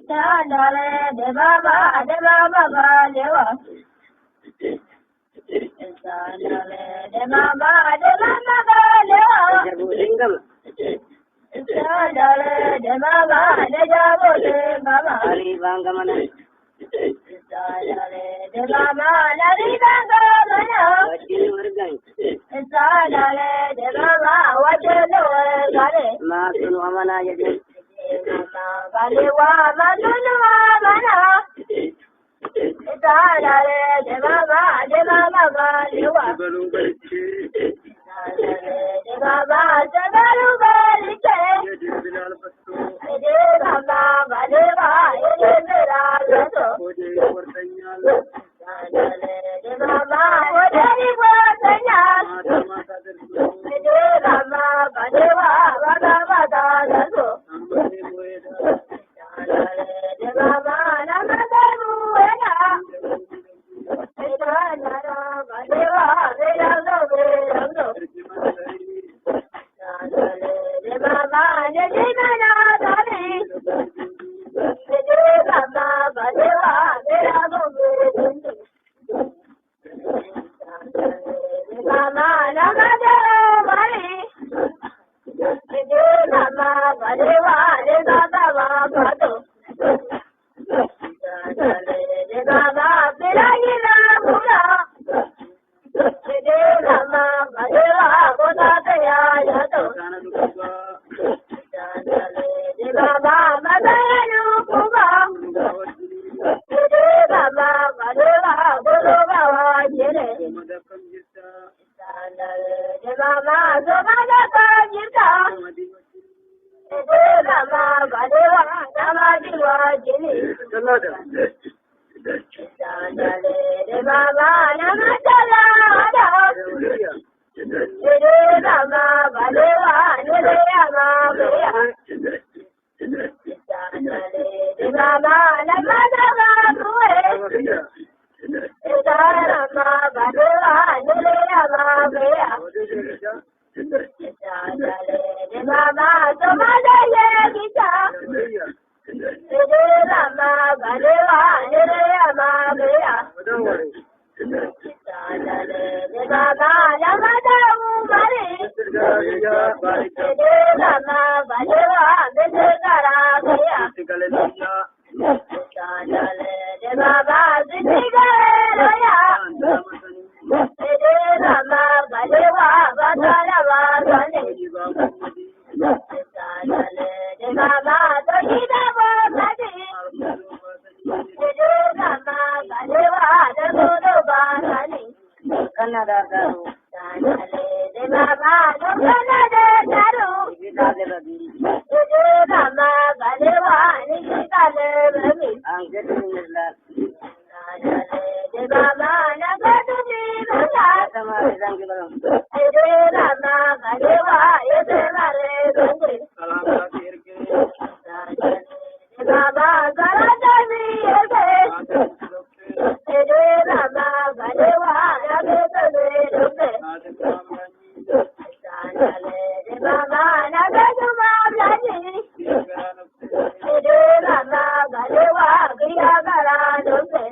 Dale de baba lewa. Dale de baba lewa. Dale de baba le jabo de baba. Hari Bangamana, Dale de baba la vida gamana. Vajini Vargan, Dale de baba wajelo gale. Matunu Amana Yajin, Mama gale wa manunu wa mana. Dale de baba gale wa. De baba jagalu balike. De baba gale wa ye mera gato. De baba odari watanya. De baba gale wa wada wada gato. De baba namadaru wena. De nara gale wa vera lo. De baba ne jina dale. De baba gale wa vera lo. De baba namadaru mari. De baba gale wa de baba gato. De baba vera gira mura. De baba gale wa goda ya yato. De baba madanu kuba. De baba gale wa godo bawa jere. De baba zomada ka jirka. De baba gale wa namadi wa jere. De baba namadala ada. De baba gale wa nere ama beya. De baba namadala kuwe. De baba gale wa nere ama beya. De baba zomada ye gita. De baba gale wa nere ama beya. De baba namada umare. De baba gale wa nere kara beya. De baba zindigare ya. De baba gale wa batala wa gane. De baba tohida wa gane. De baba gale wa dodo wa gane. Kannada Garu, De baba lokana de daru. Vidadevadi, De baba gale wa nikale bami. Angetinilla, De baba nagadu ni bala. Samari Zangibaram, De baba gale wa yese mare bande. De baba garada ni yese. De baba gale wa nagadu ni yese. De baba nagadu ma blani. De baba gale wa giya gara yese.